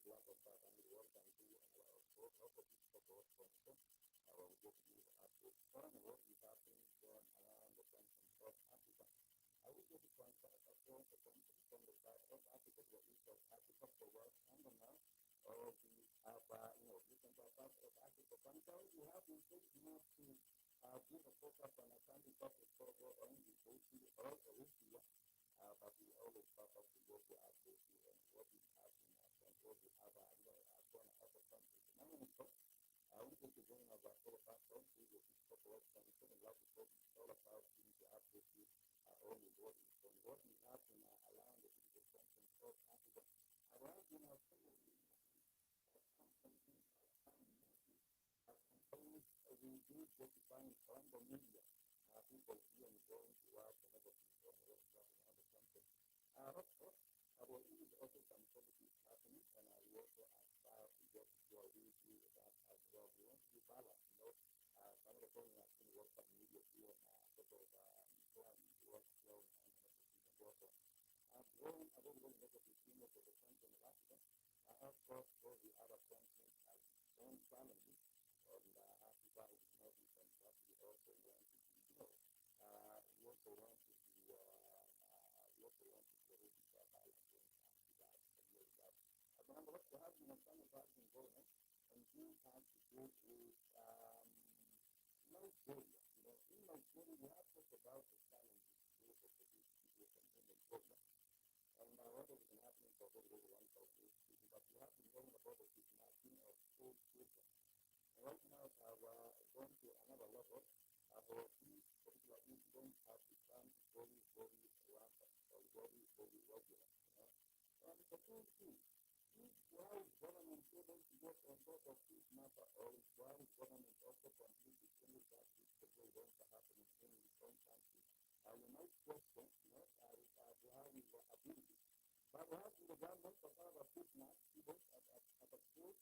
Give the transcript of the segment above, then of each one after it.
black of that, and we welcome to our political correspondence. Our work with Africa. What is happening going around the continent of Africa? I will go to contact across the continent from the side of Africa to the east of Africa for work and the north of the different parts of Africa. Sometimes we have been taking up to give a focus on a country topic for on the Bosi or Eritrea. But we always focus to go to Africa and what is happening and what we have going on other countries. Now, I want to bring about all factors to the corporation and what we talk all about into Africa, only what is happening around the political content of Africa. Around we do what we find on the media. People see and going to work and everything on what's happening on the country. Of course, there is also some politics happening, and I also aspire to get to a review of that as well. We want to be balanced, some of the things I've seen work on media here and sort of planning work flow and everything and work on. I've really looked at the theme of the country in Africa. Of course, all the other countries have their own challenges. And Africa is not different, but we also want to be, we also want to be, we also want to be ready for balance when it comes to that. Remember, what has been a kind of has been going on, and things have to do with Nigeria. In Nigeria, we have talked about the challenges of the situation in Nigeria. And what has been happening for over 1,000 people, but we have been hearing about the kidnapping of school children. Right now, going to another level, these particular incidents have become very, very rampant or very, very regular. And the thing is, why is government able to get on top of this matter, or why is government also completely saying that this is going to happen in its own country? We might question, how we were ability. But we have in the government of our kidnapped students at a school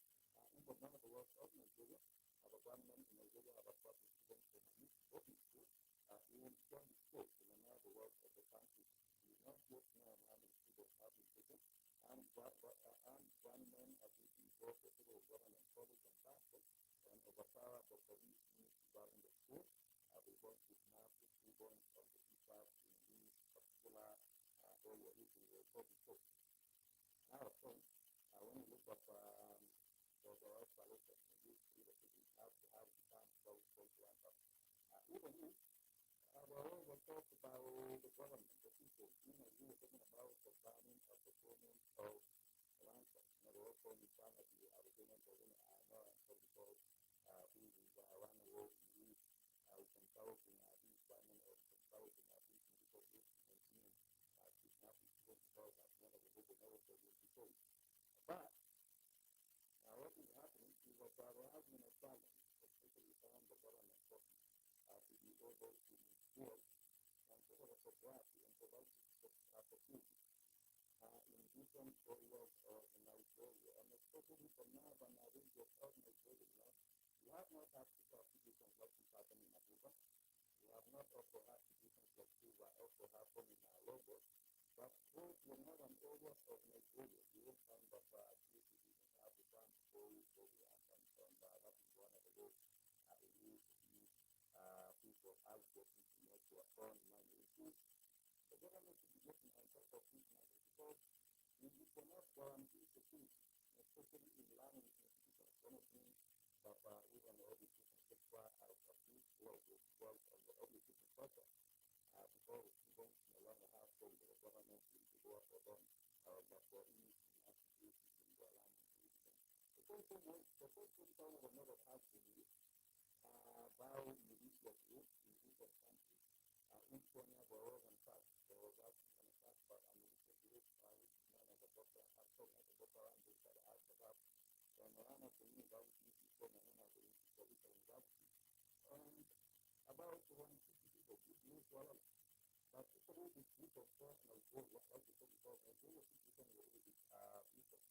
in the one of the worst of Nigeria. Our government in Nigeria have a public students from a mixed boarding school in some states in another world of the country. We do not yet know how many students have been taken, and government have been involved the federal government, police and pastors, and overpower the police units regarding the school. We want to kidnap the students from the teachers in this particular area using the public court. Now, of course, when you look at the right solution in this we have to have the time to answer. Even if we always talk about the government, the people, we were talking about the banning of the payment of ransom. They also in China, the payment of because who is around the world in which we can tell this banning or we can tell this because we continue kidnapping because at the end of the day, they never will be sold. But what is happening is that we're having a challenge, especially from the government office, to be able to enforce and sort of sobriety and provide opportunity in different areas in Nigeria, and especially from now and regions of Nigeria. We have not had situations like this happen in Abuja. We have not also had situations like this also happen in Lagos. But those were not an areas of Nigeria. You will find that these citizens have become very, very rampant, and that is one of the ways we need to use people as getting to a foreign money. The government should be getting on top of this matter because if you cannot guarantee security, especially in learning institutions, one of the things that even the education sector has a big role to play on the education sector. Because students no longer have to the government to work for them, but for ease in activities in their learning institutions. The first thing someone would never have to do about the issue of youth in different countries. Each one has their own fact. There was actually an attack by a military group, which is known as the Boko Haram, which had asked about and one of the universities is known as the University. And about 150 people did use Wallace. But people with this group of personal goals, what I because Nigeria situation is a little bit different.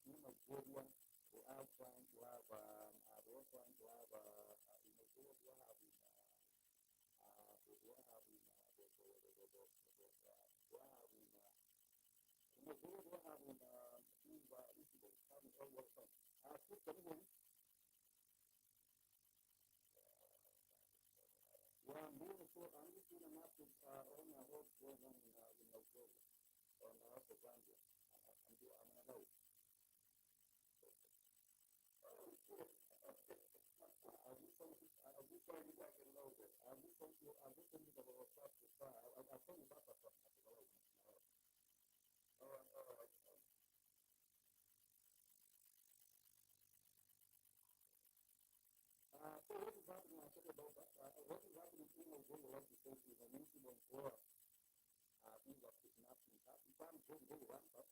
In Nigeria, we are trying to have, we are trying to have, in Nigeria, we are having, incidents having all what from. Moving forward, I'm just doing a map of all my work going on in Nigeria, or also Zambia. I'm gonna know. I'll be sorry you guys can know this. I'll just send you the little stuff to try. I'll tell you about that stuff. All right. So what is happening, I'll tell you about that. What is happening in Nigeria legislation is an incident where things are kidnapping. It can't go very rampant,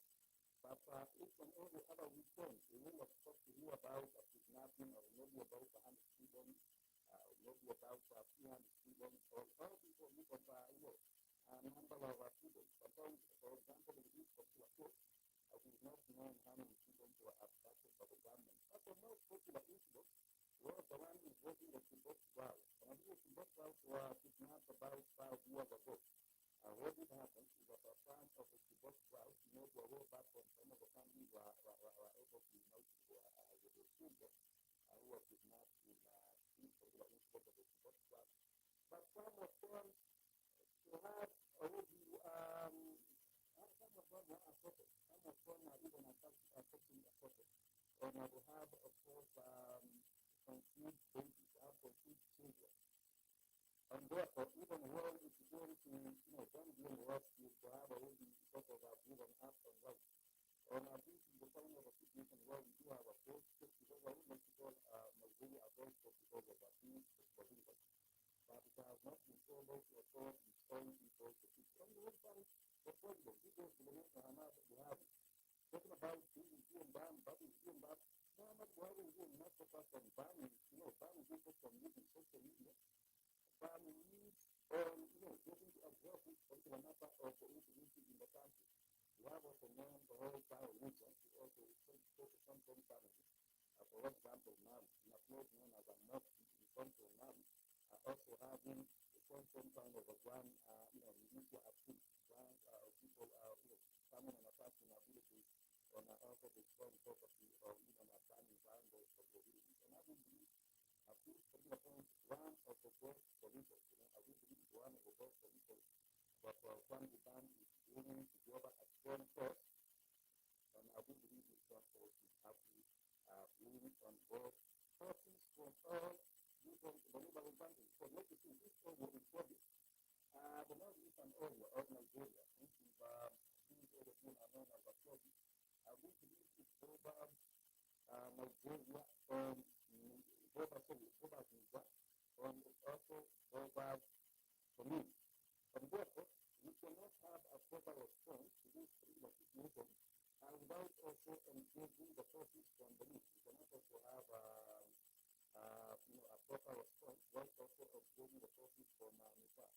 but each and every other weekend, we will expect to hear about a kidnapping or maybe about 100 students, maybe about 300 students, or all people look at, a number of students. Sometimes, for example, in this particular case, we've not known how many students were abducted by the government. But the most popular incident was the one involving the Chibok trial. And the Chibok trials were kidnapped about 5 years ago. What did happen is that a part of the Chibok trial, made their way back from some of the families were able to unite with the children who were kidnapped in this particular incident of the Chibok trial. But some of them to have already, some of them were assaulted. Some of them are even affecting assaulted. And they have, of course, conceived babies, have conceived children. And therefore, even when it's going to, them being rescued, to have already sort of given up and right. And this is the kind of a situation where we do have a force, because I would like to call Nigeria a very force because of these provisions. But it has not been able to afford the story people to keep. And the one time, the president, he goes to the nation and we have it. Talking about doing ban, but it's doing that. Muhammad Buhari is doing not focus on banning, banning people from using social media. Banning needs, getting to address this particular matter of the insecurity in the country. We have also known the whole power region to also focus on some challenges. For example, now, in a place known as a north in central Mali, also having some kind of a grand, militia activity, grand people, coming and attacking abilities on also destroying property or even banning violence of the villages. And I will believe at this particular point, one of the best solutions, I will believe one of the best solutions that family band is willing to go over at one cost, and I will believe this one cost is happy, willing on board forces from all different neighboring countries. So let us see, this one will be public. The northeastern area of Nigeria, which is these areas are known as a Sobi. We believe it's over Nigeria and over Zimbabwe, and it's also over Benin. And therefore, we cannot have a proper response to this particular situation without also engaging the forces from Benin. We cannot also have a proper response while also engaging the forces from Nepal.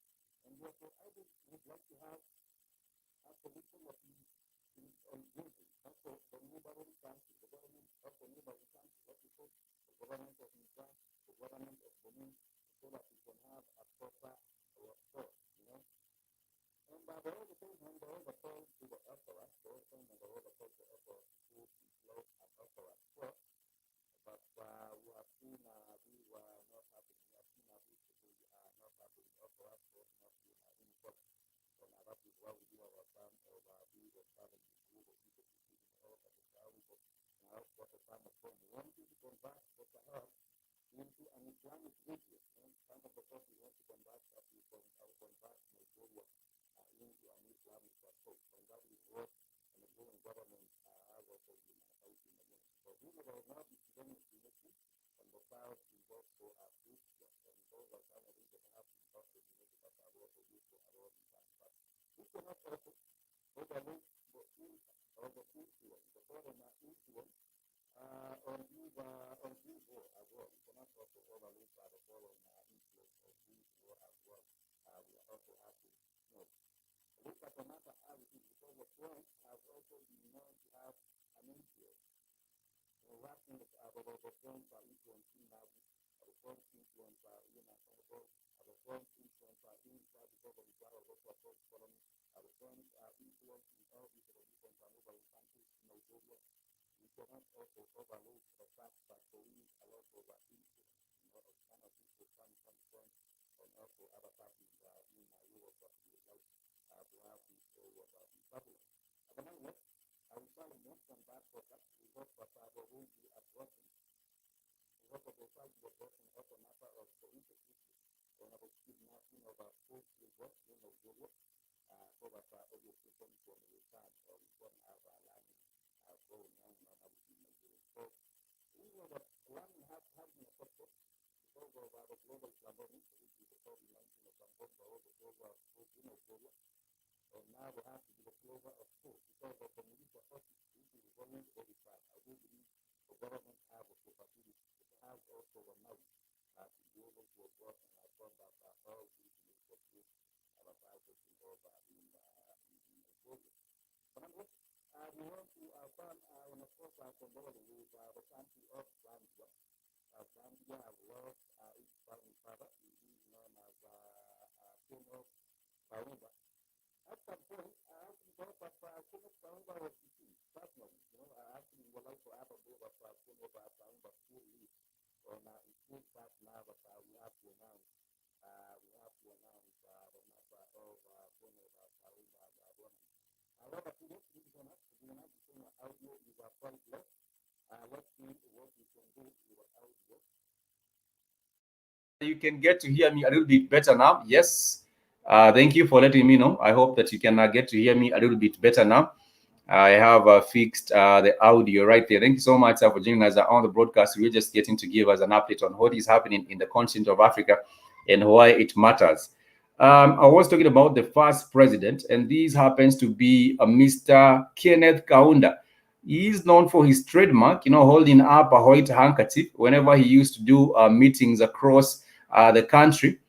And therefore, I would like to have a solution that is engaging also the neighboring countries, the government of the neighboring countries, what we call the government of Nepal, the government of Benin, so that we can have a proper response, And by the other thing, when the other call to the opera, the other thing, and the other call to the opera to close an opera first, but we have seen these were not happening. We have seen these people not happening. Opera first not being in court. And that is why we do our time of these challenges, group of people to see in all of the challenges. Now, what the time of when we want to convert the Sahel into an Islamic region. Some of the countries want to convert Nigeria into an Islamic approach. And that is what the Nigerian government has also been fighting against. So we will not be Islamic religion, and the south is also a Christian. And those are some of the things that have been talked about that are also used for our own time. But we cannot also overlook the influence, the foreign influence on this war as well. We cannot also overlook the foreign influence of this war as well. We also have to look at the matter as it is, because the France has also been known to have an influence. That means the French are influencing Mali, the French influence in Senegal, the French influence inside because of the power of also a French colony, the French influence in all these different neighboring countries in Nigeria, cannot also overlook the fact that there is a lot of influence, of kind of people come from and also other parties in Europe that would like to have this sort of government. But nonetheless, I will try to mention that for that we hope that there will be a blessing. We hope that there will be a blessing of a matter of the interest on our kidnapping of our school children in Nigeria, so that obviously some from the return or from our learning going on in Nigeria. So we know that learning has been a success because of the global pandemic, which is the COVID-19 pandemic, or the global schools in Nigeria. And now we have to be the closer of schools because of the military office, which is running very fast. I do believe the government has the capacity, it has also the knowledge to be able to work and afford that all these military schools are about to be over in Nigeria. But nonetheless, we want to affirm and of course condole with the country of Zambia. Zambia has lost its founding father, who is known as Kenneth Kaunda. At some point, I actually thought that Kenneth Kaunda was deceased, personally. I actually would like to have a bit of Kenneth Kaunda still live on his full fact now that we have to announce the matter of Kenneth Kaunda. However, today, this is not to be announced in audio is quite less. Let's see what we can do with audio. You can get to hear me a little bit better now. Yes. Thank you for letting me know. I hope that you can get to hear me a little bit better now. I have fixed the audio right there. Thank you so much for joining us on the broadcast. We're just getting to give us an update on what is happening in the continent of Africa and why it matters. I was talking about the first president, and this happens to be Mr. Kenneth Kaunda. He is known for his trademark, holding up a white handkerchief whenever he used to do meetings across the country.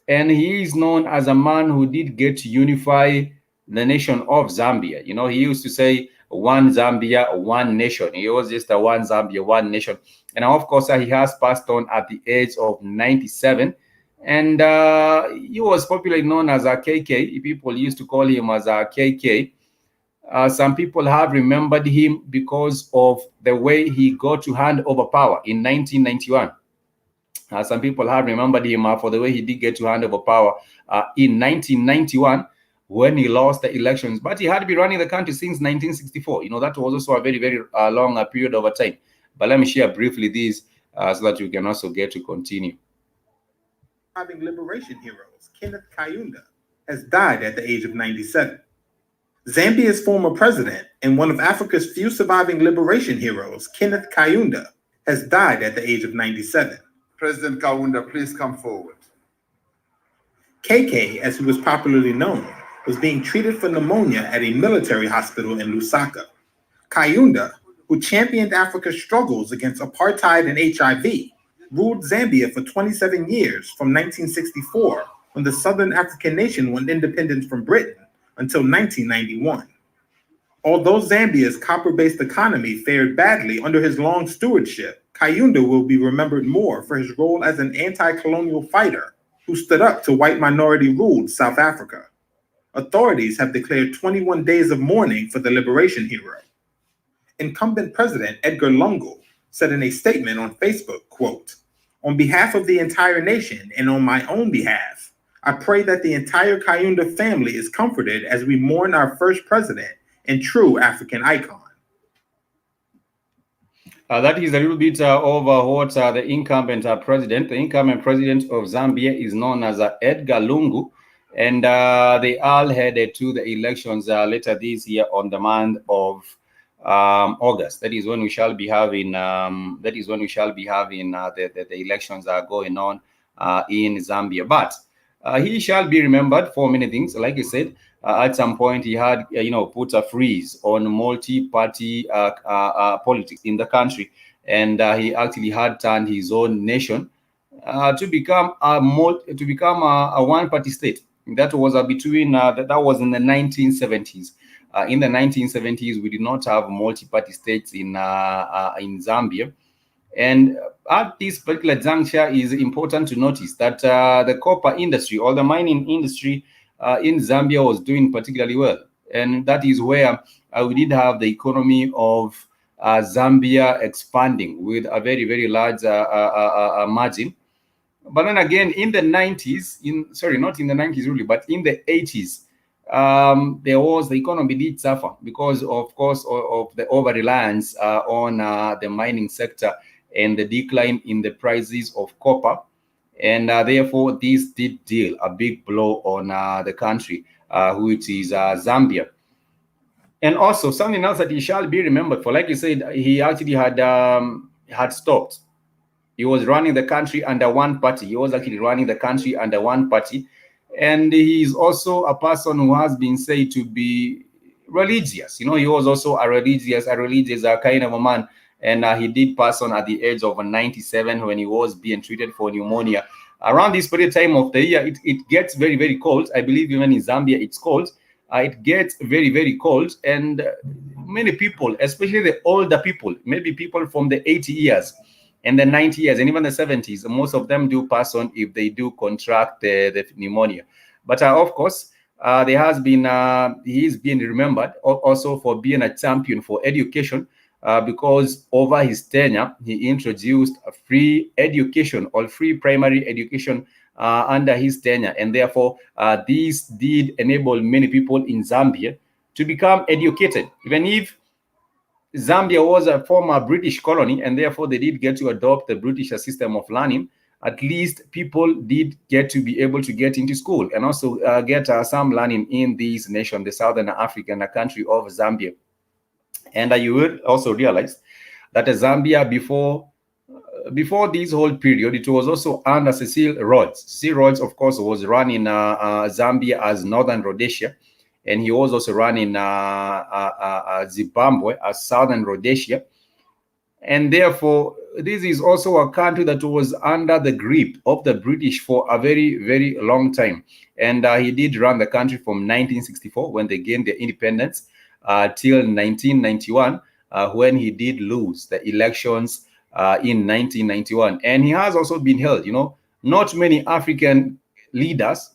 And he is known as a man who did get to unify the nation of Zambia. He used to say, one Zambia, one nation. He was just a one Zambia, one nation. And of course, he has passed on at the age of 97. And he was popularly known as a KK. People used to call him as a KK. Some people have remembered him because of the way he got to hand over power in 1991. Some people have remembered him for the way he did get to hand over power in 1991 when he lost the elections. But he had been running the country since 1964. That was also a very, very long period of time. But let me share briefly this so that you can also get to continue. Surviving liberation heroes, Kenneth Kaunda, has died at the age of 97. Zambia's former president and one of Africa's few surviving liberation heroes, Kenneth Kaunda, has died at the age of 97. President Kaunda, please come forward. KK, as he was popularly known, was being treated for pneumonia at a military hospital in Lusaka. Kaunda, who championed Africa's struggles against apartheid and HIV, ruled Zambia for 27 years from 1964, when the Southern African nation won independence from Britain, until 1991. Although Zambia's copper-based economy fared badly under his long stewardship, Kaunda will be remembered more for his role as an anti-colonial fighter who stood up to white minority-ruled South Africa. Authorities have declared 21 days of mourning for the liberation hero. Incumbent President Edgar Lungu said in a statement on Facebook, quote, "On behalf of the entire nation and on my own behalf, I pray that the entire Kaunda family is comforted as we mourn our first president and true African icon." That is a little bit of what the incumbent president. The incumbent president of Zambia is known as Edgar Lungu, and they all headed to the elections later this year on the month of August. That is when we shall be having. The elections are going on in Zambia. But he shall be remembered for many things. Like I said, at some point he had put a freeze on multi-party politics in the country, and he actually had turned his own nation to become a one-party state. That was between that was in the 1970s. In the 1970s, we did not have multi-party states in Zambia. And at this particular juncture, it is important to notice that the copper industry or the mining industry in Zambia was doing particularly well. And that is where we did have the economy of Zambia expanding with a very, very large margin. But then again, in the 90s, not in the 90s really, but in the 80s, the economy did suffer because, of course, of the over-reliance on the mining sector and the decline in the prices of copper. And therefore, this did deal a big blow on the country, which is Zambia. And also, something else that he shall be remembered for, like you said, he actually had stopped. He was running the country under one party. He was actually running the country under one party. And he is also a person who has been said to be religious. He was also a religious kind of a man. And he did pass on at the age of 97 when he was being treated for pneumonia. Around this period time of the year, it gets very, very cold. I believe even in Zambia, it's cold. It gets very, very cold. And many people, especially the older people, maybe people from the 80 years, and the 90 years, and even the 70s, most of them do pass on if they do contract the pneumonia. But of course, he is being remembered also for being a champion for education, because over his tenure, he introduced a free education or free primary education under his tenure. And therefore, this did enable many people in Zambia to become educated, even if Zambia was a former British colony, and therefore they did get to adopt the British system of learning. At least people did get to be able to get into school and also get some learning in this nation, the Southern African country of Zambia. And you will also realize that Zambia, before this whole period, it was also under Cecil Rhodes. Cecil Rhodes, of course, was running Zambia as Northern Rhodesia. And he was also running Zimbabwe as Southern Rhodesia. And therefore, this is also a country that was under the grip of the British for a very, very long time. And he did run the country from 1964, when they gained their independence, till 1991, when he did lose the elections in 1991. And he has also been held, not many African leaders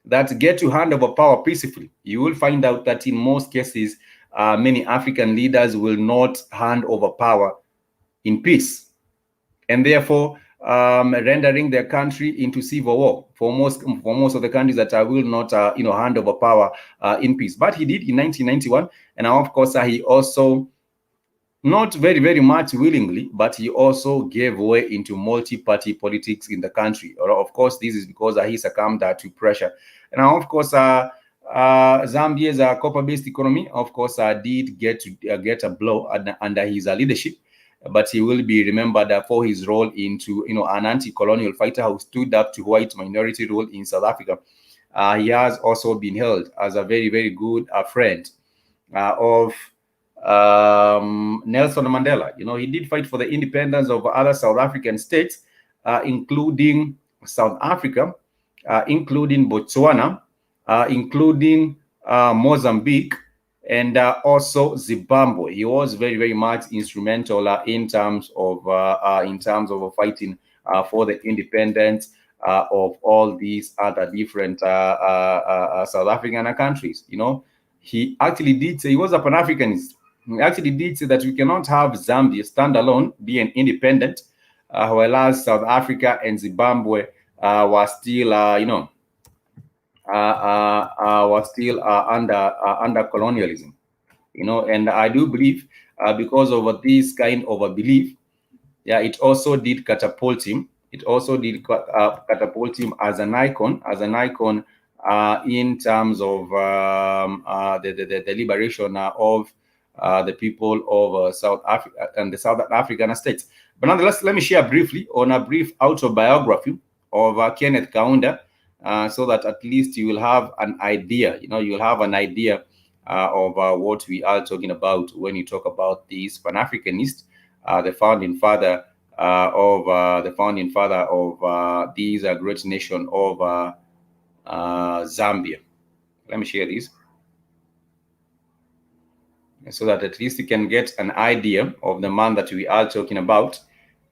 that get to hand over power peacefully. You will find out that in most cases, many African leaders will not hand over power in peace, and therefore rendering their country into civil war for most of the countries that will not hand over power in peace. But he did in 1991, and of course he also, not very, very much willingly, but he also gave way into multi-party politics in the country. Of course, this is because he succumbed to pressure. And of course, Zambia's copper-based economy, of course, did get a blow under his leadership. But he will be remembered for his role into, an anti-colonial fighter who stood up to white minority rule in South Africa. He has also been held as a very, very good friend of Nelson Mandela. He did fight for the independence of other South African states, including South Africa, including Botswana, including Mozambique, and also Zimbabwe. He was very, very much instrumental in terms of fighting for the independence of all these other different South African countries. He actually did say he was a Pan-Africanist. He actually did say that we cannot have Zambia stand alone, being independent, whereas South Africa and Zimbabwe were still, under colonialism. And I do believe because of this kind of a belief, it also did catapult him. It also did catapult him as an icon in terms of the liberation of the people of South Africa and the Southern African states. But nonetheless, let me share briefly on a brief autobiography of Kenneth Kaunda, so that at least you will have an idea. You'll have an idea of what we are talking about when you talk about this Pan-Africanist, the founding father of this great nation of Zambia. Let me share this so that at least you can get an idea of the man that we are talking about,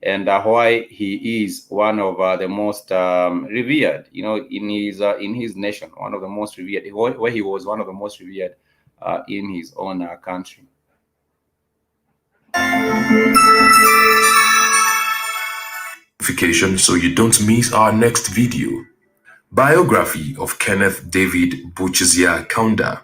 and why he is one of the most revered, in his nation, one of the most revered, where he was one of the most revered in his own country. So you don't miss our next video. Biography of Kenneth David Buchizia Kaunda.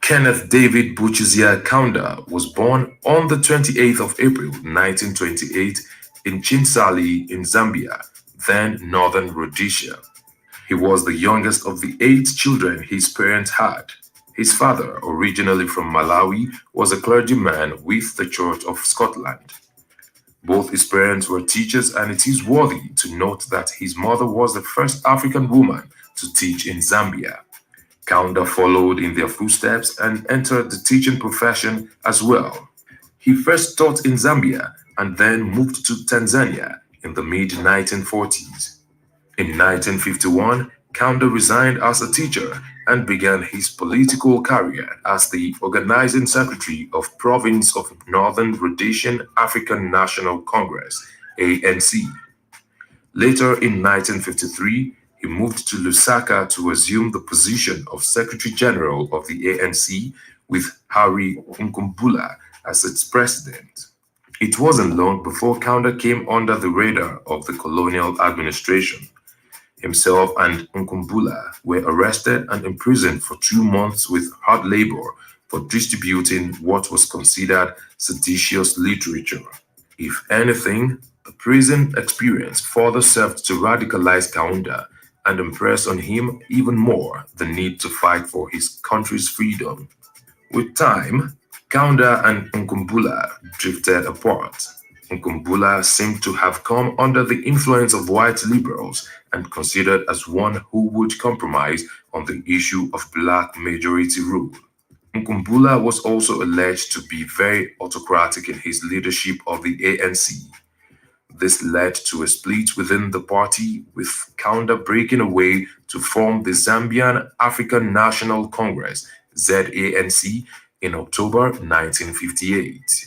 Kenneth David Buchizia Kaunda was born on the 28th of April 1928 in Chinsali in Zambia, then Northern Rhodesia. He was the youngest of the 8 children his parents had. His father, originally from Malawi, was a clergyman with the Church of Scotland. Both his parents were teachers, and it is worthy to note that his mother was the first African woman to teach in Zambia. Kaunda followed in their footsteps and entered the teaching profession as well. He first taught in Zambia and then moved to Tanzania in the mid-1940s. In 1951, Kaunda resigned as a teacher and began his political career as the organizing secretary of Province of Northern Rhodesian African National Congress, ANC. Later in 1953, he moved to Lusaka to assume the position of Secretary General of the ANC with Harry Nkumbula as its president. It wasn't long before Kaunda came under the radar of the colonial administration. Himself and Nkumbula were arrested and imprisoned for 2 months with hard labor for distributing what was considered seditious literature. If anything, the prison experience further served to radicalize Kaunda and impress on him even more the need to fight for his country's freedom. With time, Kaunda and Nkumbula drifted apart. Nkumbula seemed to have come under the influence of white liberals and considered as one who would compromise on the issue of black majority rule. Nkumbula was also alleged to be very autocratic in his leadership of the ANC. This led to a split within the party, with Kaunda breaking away to form the Zambian African National Congress, ZANC, in October 1958.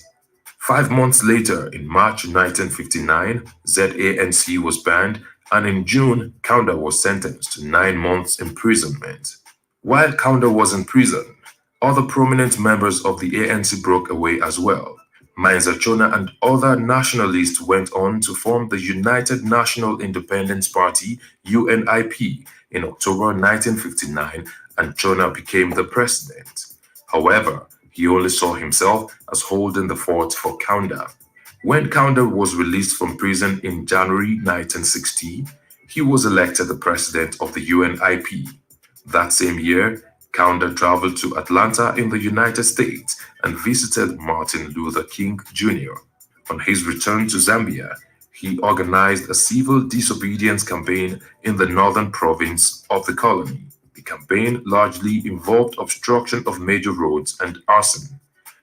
5 months later, in March 1959, ZANC was banned, and in June, Kaunda was sentenced to 9 months imprisonment. While Kaunda was in prison, other prominent members of the ANC broke away as well. Mainza Chona and other nationalists went on to form the United National Independence Party, UNIP, in October 1959, and Chona became the president. However, he only saw himself as holding the fort for Kaunda. When Kaunda was released from prison in January 1960, he was elected the president of the UNIP. That same year, Kaunda traveled to Atlanta in the United States and visited Martin Luther King Jr. On his return to Zambia, he organized a civil disobedience campaign in the northern province of the colony. The campaign largely involved obstruction of major roads and arson.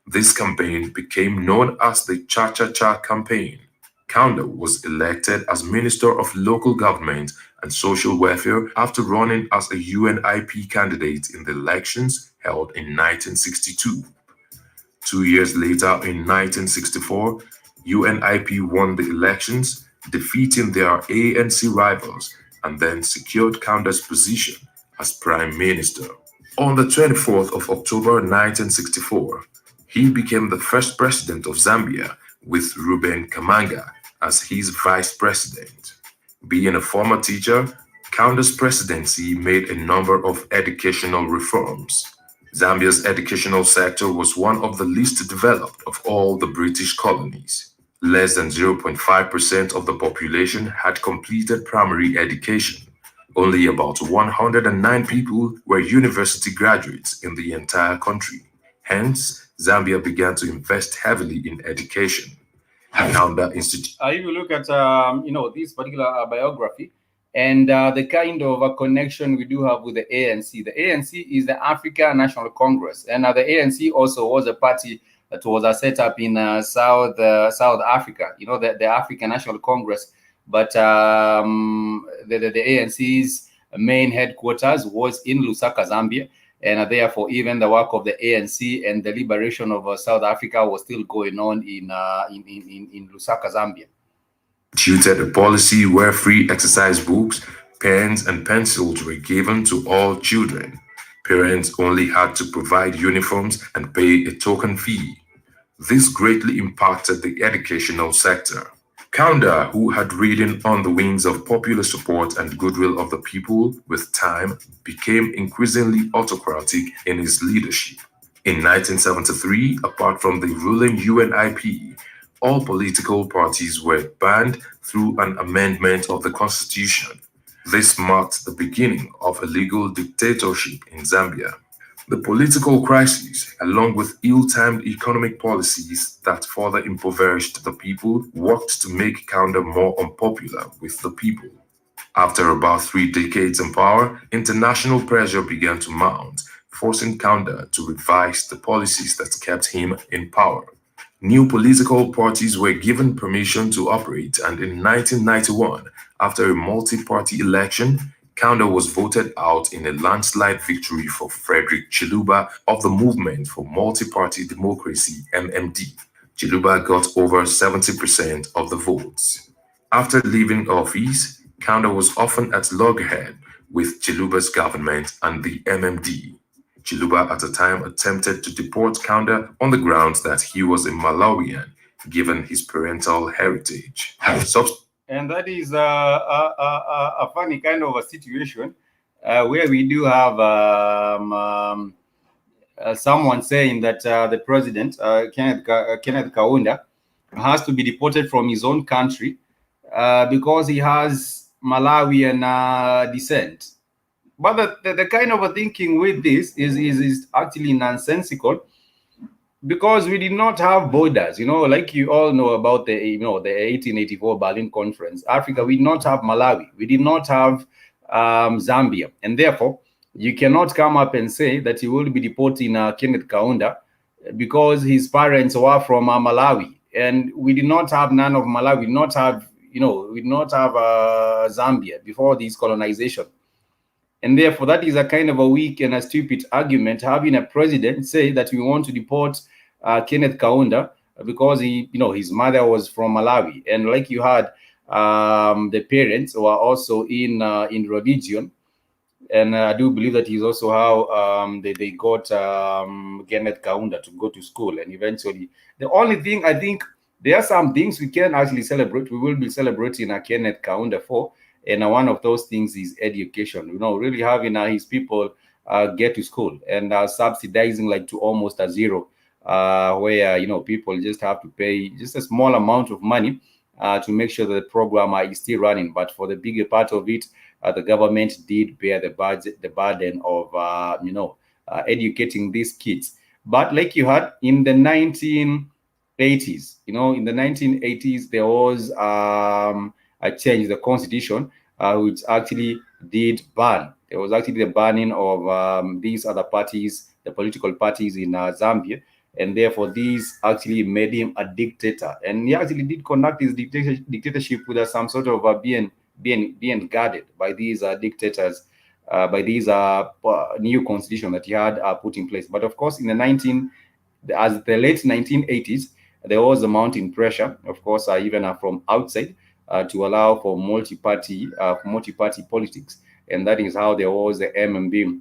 This campaign became known as the Cha-Cha-Cha campaign. Kaunda was elected as Minister of Local Government and Social Welfare after running as a UNIP candidate in the elections held in 1962. 2 years later, in 1964, UNIP won the elections, defeating their ANC rivals, and then secured Kaunda's position as Prime Minister. On the 24th of October 1964, he became the first president of Zambia, with Ruben Kamanga as his vice president. Being a former teacher, Kaunda's presidency made a number of educational reforms. Zambia's educational sector was one of the least developed of all the British colonies. Less than 0.5% of the population had completed primary education. Only about 109 people were university graduates in the entire country. Hence, Zambia began to invest heavily in education. Kaunda Institute. If you look at this particular biography and the kind of connection we do have with the ANC. The ANC is the African National Congress, and the ANC also was a party that was set up in South Africa. The African National Congress, but the ANC's main headquarters was in Lusaka, Zambia. And therefore, even the work of the ANC and the liberation of South Africa was still going on in Lusaka, Zambia. Instituted a policy where free exercise books, pens, and pencils were given to all children. Parents only had to provide uniforms and pay a token fee. This greatly impacted the educational sector. Kaunda, who had ridden on the wings of popular support and goodwill of the people, with time became increasingly autocratic in his leadership. In 1973, apart from the ruling UNIP, all political parties were banned through an amendment of the constitution. This marked the beginning of a legal dictatorship in Zambia. The political crisis, along with ill-timed economic policies that further impoverished the people, worked to make Kaunda more unpopular with the people. After about 3 decades in power, international pressure began to mount, forcing Kaunda to revise the policies that kept him in power. New political parties were given permission to operate, and in 1991, after a multi-party election, Kaunda was voted out in a landslide victory for Frederick Chiluba of the Movement for Multi-Party Democracy (MMD). Chiluba got over 70% of the votes. After leaving office, Kaunda was often at loggerhead with Chiluba's government and the MMD. Chiluba at the time attempted to deport Kaunda on the grounds that he was a Malawian, given his parental heritage. And that is a funny kind of a situation where we do have someone saying that the president, Kenneth Kaunda, has to be deported from his own country because he has Malawian descent. But the kind of a thinking with this is actually nonsensical, because we did not have borders. Like you all know about the 1884 Berlin Conference. Africa, we did not have Malawi, we did not have Zambia, and therefore you cannot come up and say that you will be deporting Kenneth Kaunda because his parents were from Malawi, and we did not have none of Malawi. We did not have Zambia before this colonization. And therefore, that is a kind of a weak and a stupid argument, having a president say that we want to deport Kenneth Kaunda because his mother was from Malawi, and like you had, the parents were also in religion, and I do believe that is also how they got Kenneth Kaunda to go to school, and eventually, the only thing I think there are some things we can actually celebrate. We will be celebrating Kenneth Kaunda for. And one of those things is education, really having his people get to school, and subsidizing like to almost a zero, where, people just have to pay just a small amount of money to make sure that the program is still running. But for the bigger part of it, the government did bear the burden of, educating these kids. But like you had in the 1980s, in the 1980s, there was a change, the constitution, which actually did ban. There was actually the banning of these other parties, the political parties in Zambia, and therefore these actually made him a dictator. And he actually did conduct his dictatorship with some sort of being guarded by these dictators, by these new constitution that he had put in place. But of course, in the late 1980s, there was a mounting pressure, of course, even from outside, to allow for multi-party politics, and that is how there was the MMB,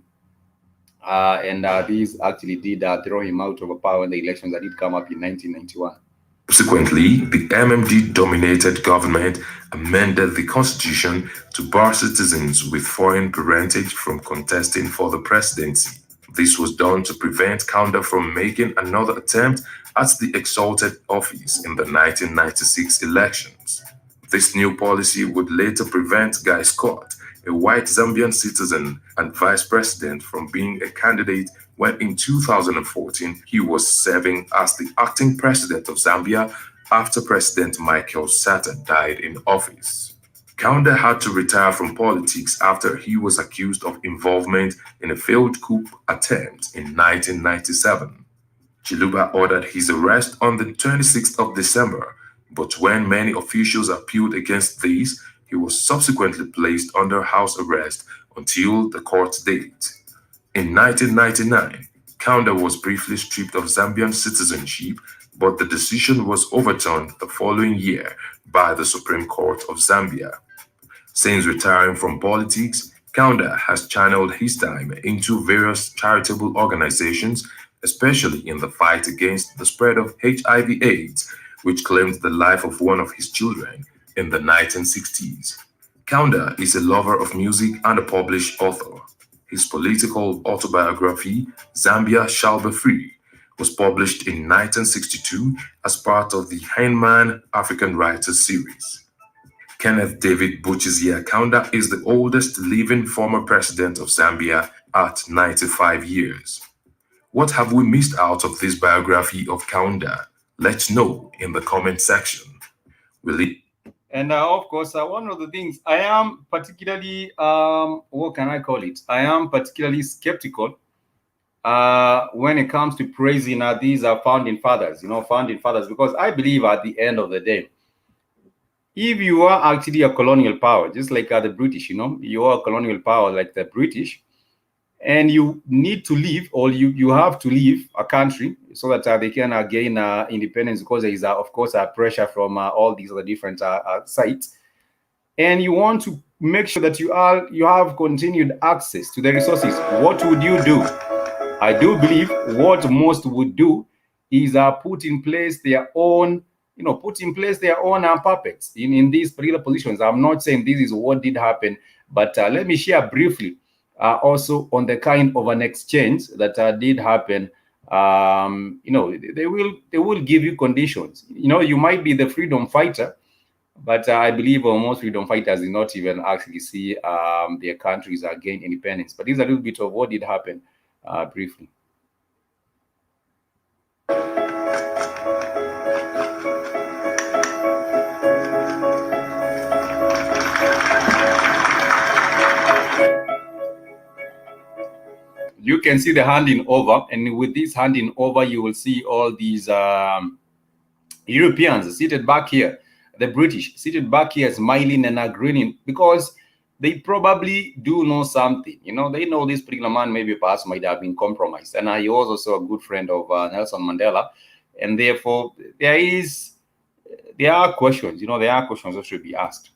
and these actually did throw him out of power in the elections that did come up in 1991. Subsequently, the MMD-dominated government amended the constitution to bar citizens with foreign parentage from contesting for the presidency. This was done to prevent Kaunda from making another attempt at the exalted office in the 1996 elections. This new policy would later prevent Guy Scott, a white Zambian citizen and vice president, from being a candidate when in 2014 he was serving as the acting president of Zambia after President Michael Sata died in office. Kaunda had to retire from politics after he was accused of involvement in a failed coup attempt in 1997. Chiluba ordered his arrest on the 26th of December, but when many officials appealed against this, he was subsequently placed under house arrest until the court date. In 1999, Kaunda was briefly stripped of Zambian citizenship, but the decision was overturned the following year by the Supreme Court of Zambia. Since retiring from politics, Kaunda has channeled his time into various charitable organizations especially in the fight against the spread of HIV/AIDS, which claimed the life of one of his children in the 1960s. Kaunda is a lover of music and a published author. His political autobiography, Zambia Shall Be Free, was published in 1962 as part of the Heinemann African Writers series. Kenneth David Buchizia Kaunda is the oldest living former president of Zambia at 95 years. What have we missed out of this biography of Kaunda? Let's know in the comment section. Will it? And of course, one of the things I am particularly, what can I call it? I am particularly skeptical when it comes to praising these founding fathers, because I believe at the end of the day, if you are actually a colonial power, just like the British, you are a colonial power like the British, and you need to leave, or you have to leave a country so that they can gain independence, because there is, of course, pressure from all these other different sites, and you want to make sure that you have continued access to the resources. What would you do? I do believe what most would do is put in place their own puppets in these particular positions. I'm not saying this is what did happen, but let me share briefly also on the kind of an exchange that did happen. They will give you conditions. You might be the freedom fighter, but I believe most freedom fighters did not even actually see their countries gain independence. But this is a little bit of what did happen briefly. You can see the handing over, and with this handing over, you will see all these Europeans seated back here, the British seated back here, smiling and grinning, because they probably do know something. They know this particular man maybe perhaps might have been compromised, and he was also a good friend of Nelson Mandela, and therefore there are questions. There are questions that should be asked.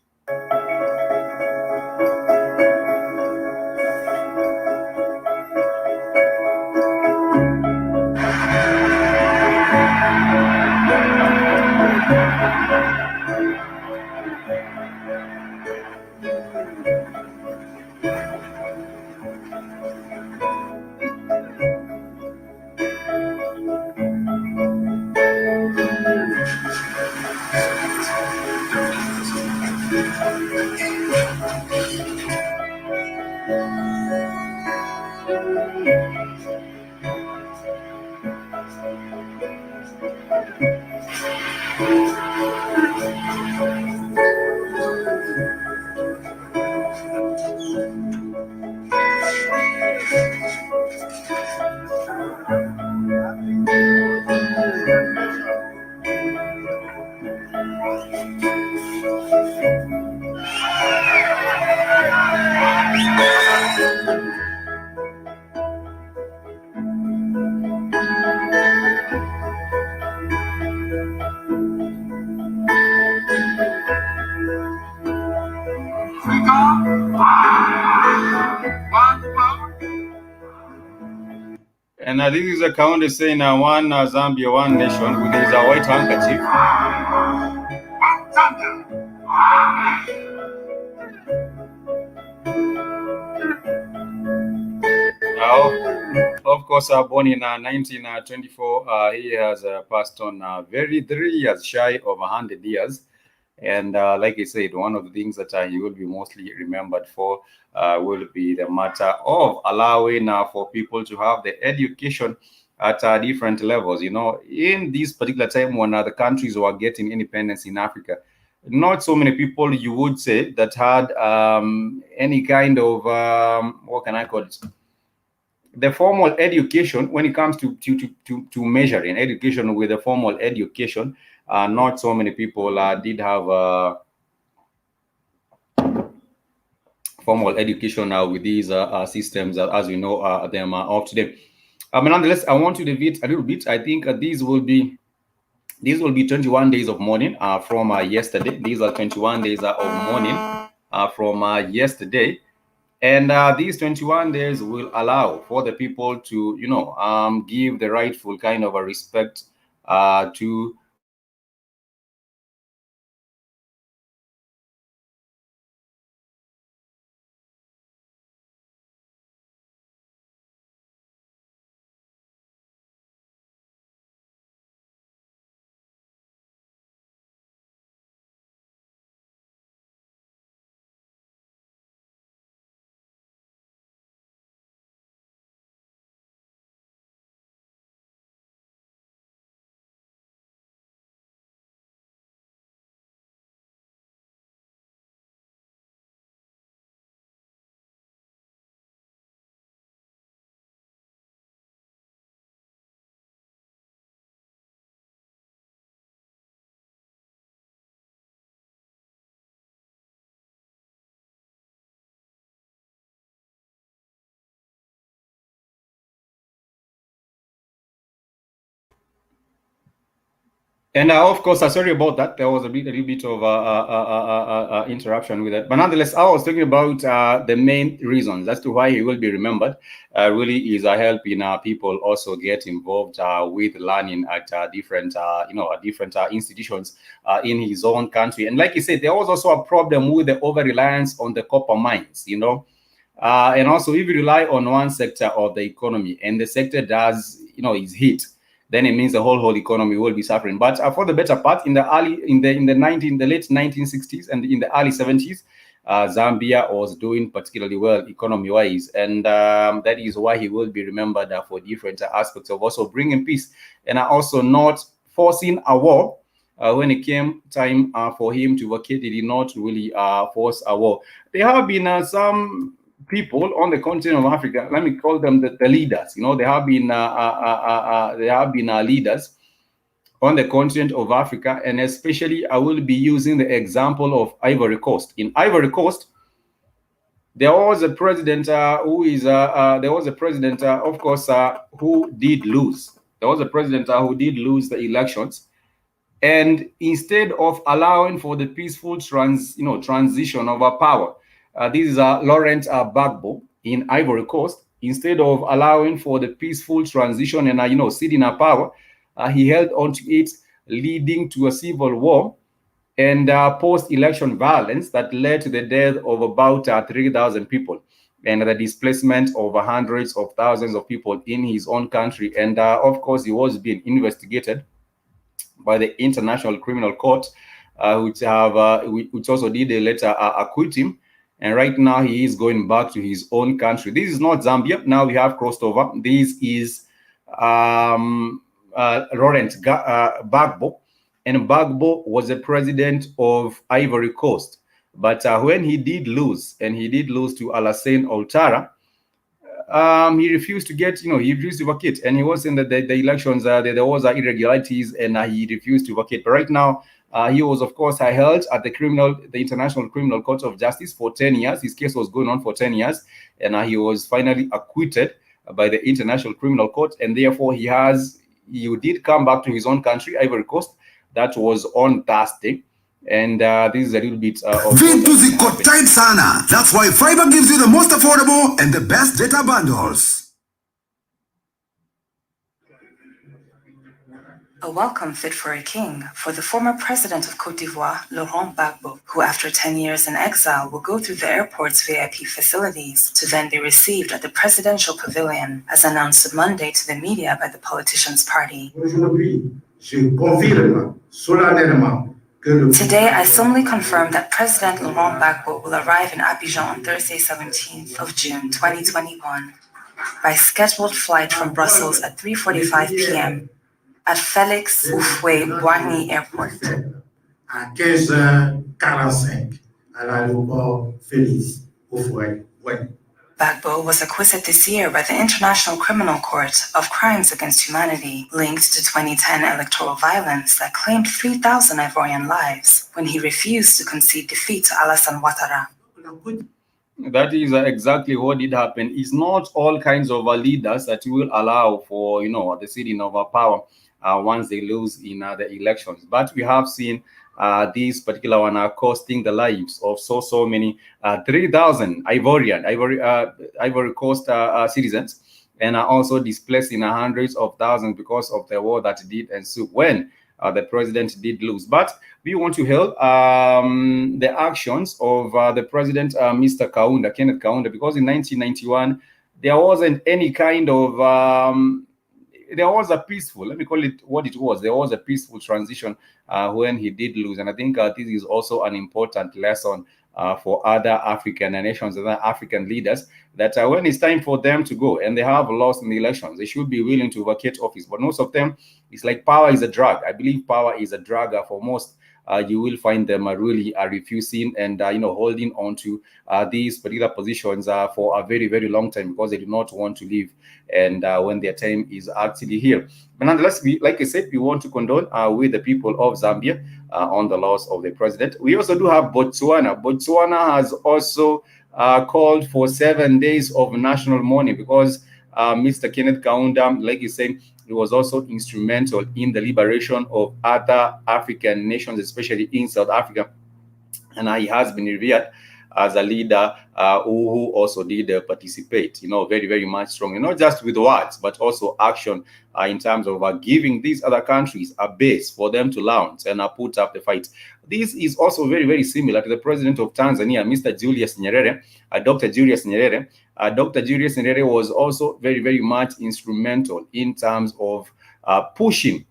And this is a Kaunda saying one Zambia, one nation, with his white handkerchief. Of course, born in 1924, he has passed on 3 years shy of 100 years. And like I said, one of the things that he will be mostly remembered for will be the matter of allowing for people to have the education at different levels. In this particular time when the countries were getting independence in Africa, not so many people, you would say, that had any kind of, what can I call it? The formal education when it comes to measuring education with the formal education. Not so many people did have formal education with these systems as we know them of today. Nonetheless, I want to deviate a little bit. I think these will be 21 days of mourning from yesterday. These are 21 days of mourning from yesterday. And these 21 days will allow for the people to, give the rightful kind of a respect to And of course, sorry about that. There was a little bit of interruption with that. But nonetheless, I was talking about the main reasons as to why he will be remembered. Really is helping people also get involved with learning at different, different institutions in his own country. And like you said, there was also a problem with the over-reliance on the copper mines, and also if you rely on one sector of the economy and the sector does, is hit, then it means the whole economy will be suffering. But for the better part, in the late 1960s and in the early 70s, Zambia was doing particularly well economy-wise, and that is why he will be remembered for different aspects of also bringing peace and also not forcing a war. When it came time for him to vacate, he did not really force a war. There have been some people on the continent of Africa, let me call them the leaders. There have been leaders on the continent of Africa, and especially I will be using the example of Ivory Coast. In Ivory Coast, there was a president of course, who did lose. There was a president who did lose the elections. And instead of allowing for the peaceful transition of power, this is Laurent Gbagbo in Ivory Coast. Instead of allowing for the peaceful transition and sitting in power, he held on to it, leading to a civil war and post-election violence that led to the death of about 3,000 people and the displacement of hundreds of thousands of people in his own country. And of course, he was being investigated by the International Criminal Court, which also did later acquit him. And right now he is going back to his own country. This is not Zambia. Now we have crossed over. This is Laurent Gbagbo. And Gbagbo was the president of Ivory Coast. But when he did lose, and he did lose to Alassane Ouattara, he refused to get, he refused to vacate, and he was in the elections. There was irregularities, and he refused to vacate. But right now, he was, of course, held at the International Criminal Court of Justice for 10 years. His case was going on for 10 years, and he was finally acquitted by the International Criminal Court, and therefore he did come back to his own country, Ivory Coast. That was on Thursday. And this is a little bit of tight sana. That's why Fiber gives you the most affordable and the best data bundles. A welcome fit for a king for the former president of Côte d'Ivoire, Laurent Gbagbo, who after 10 years in exile will go through the airport's VIP facilities to then be received at the presidential pavilion, as announced Monday to the media by the politician's party. Today, I solemnly confirm that President Laurent Gbagbo will arrive in Abidjan on Thursday, 17th of June, 2021, by scheduled flight from Brussels at 3:45 p.m. at Félix Houphouët-Boigny Airport. À 15h45 à l'aéroport Félix Houphouët-Boigny. Gbagbo was acquitted this year by the International Criminal Court of crimes against humanity linked to 2010 electoral violence that claimed 3,000 Ivorian lives when he refused to concede defeat to Alassane Ouattara. That is exactly what did happen. It's not all kinds of leaders that will allow for, the sitting of power. once they lose in the elections. But we have seen these particular one are costing the lives of so many 3,000 Ivory Coast citizens, and are also displacing hundreds of thousands because of the war that did ensue when the president did lose. But we want to help the actions of the president, Mr. Kaunda, Kenneth Kaunda, because in 1991 there wasn't any kind of there was a peaceful, let me call it what it was. There was a peaceful transition when he did lose. And I think this is also an important lesson for other African nations, other African leaders, that when it's time for them to go and they have lost in the elections, they should be willing to vacate office. But most of them, it's like power is a drug. I believe power is a drug for most. You will find them really refusing and holding on to these particular positions for a very long time, because they do not want to leave, and when their time is actually here. But nonetheless, like I said, we want to condone with the people of Zambia on the loss of the president. We also do have Botswana. Botswana has also called for 7 days of national mourning, because Mr. Kenneth Kaunda, like you said, he was also instrumental in the liberation of other African nations, especially in South Africa. And he has been revered as a leader who also did participate, very much strongly, not just with words, but also action in terms of giving these other countries a base for them to launch and put up the fight. This is also very similar to the president of Tanzania, Mr. Julius Nyerere, Dr. Julius Nyerere. Dr. Julius Nyerere was also very much instrumental in terms of pushing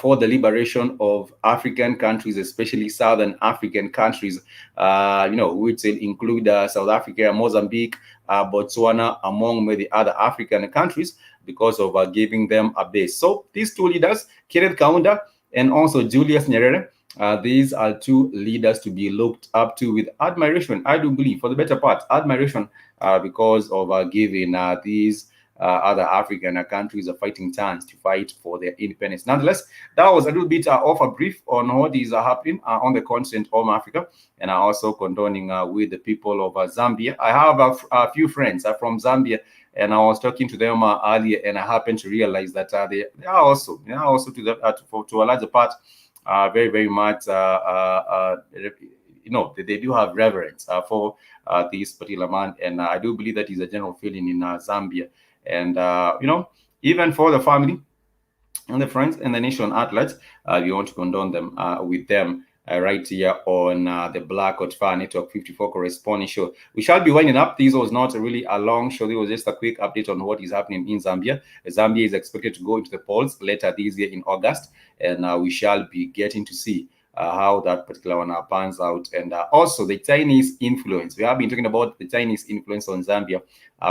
for the liberation of African countries, especially Southern African countries, which will include South Africa, Mozambique, Botswana, among many other African countries, because of giving them a base. So these two leaders, Kenneth Kaunda and also Julius Nyerere, these are two leaders to be looked up to with admiration, I do believe, for the better part, admiration, because of giving these other African countries a fighting chance to fight for their independence. Nonetheless, that was a little bit of a brief on what is happening on the continent of Africa, and also condoning with the people of Zambia. I have a few friends from Zambia, and I was talking to them earlier, and I happened to realize that they are also to a larger part very much they do have reverence for this particular man, and I do believe that is a general feeling in Zambia. And even for the family and the friends and the nation at large, we want to condone them with them right here on the Black Hot Fire Network 54 corresponding show. We shall be winding up. This was not really a long show. It was just a quick update on what is happening in Zambia. Zambia is expected to go into the polls later this year in August, and we shall be getting to see how that particular one pans out. And also the Chinese influence. We have been talking about the Chinese influence on Zambia.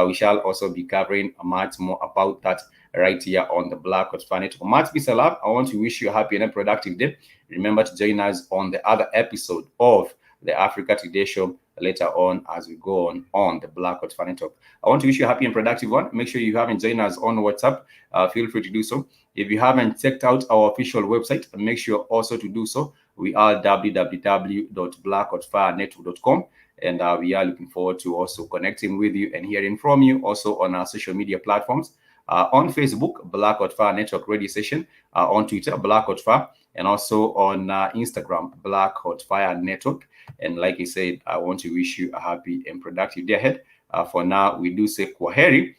We shall also be covering much more about that right here on the Black Hot Fire Network. Much peace and love. I want to wish you a happy and a productive day. Remember to join us on the other episode of the Africa Today Show later on as we go on the Black Hot Fire Network. I want to wish you a happy and productive one. Make sure you haven't joined us on WhatsApp. Feel free to do so. If you haven't checked out our official website, make sure also to do so. We are www.blackhotfirenetwork.com, and we are looking forward to also connecting with you and hearing from you also on our social media platforms. On Facebook, Black Hot Fire Network Radio Station, on Twitter, Black Hot Fire, and also on Instagram, Black Hot Fire Network. And like I said, I want to wish you a happy and productive day ahead. For now, we do say kwaheri,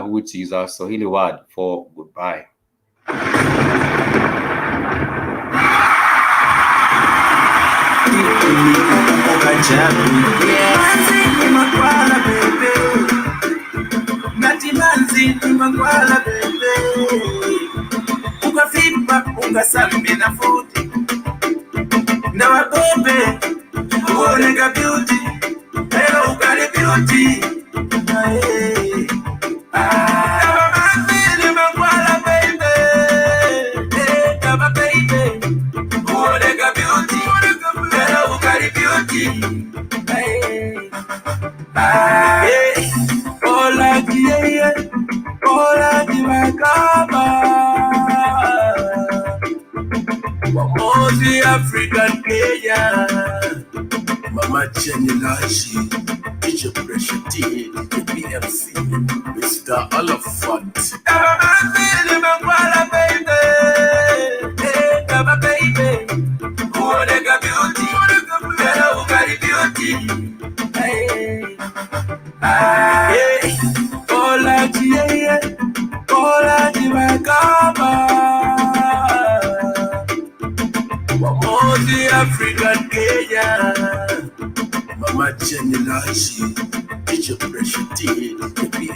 which is a Swahili word for goodbye. African player, Mama Chenilashi, DJ Pressure T, the BMC, Mr. Oliphant. Hey, Kola Jie, Kola Jimakaba. Wamozi African Kenya. Mama Jenny Lashi, teacher pressure tea.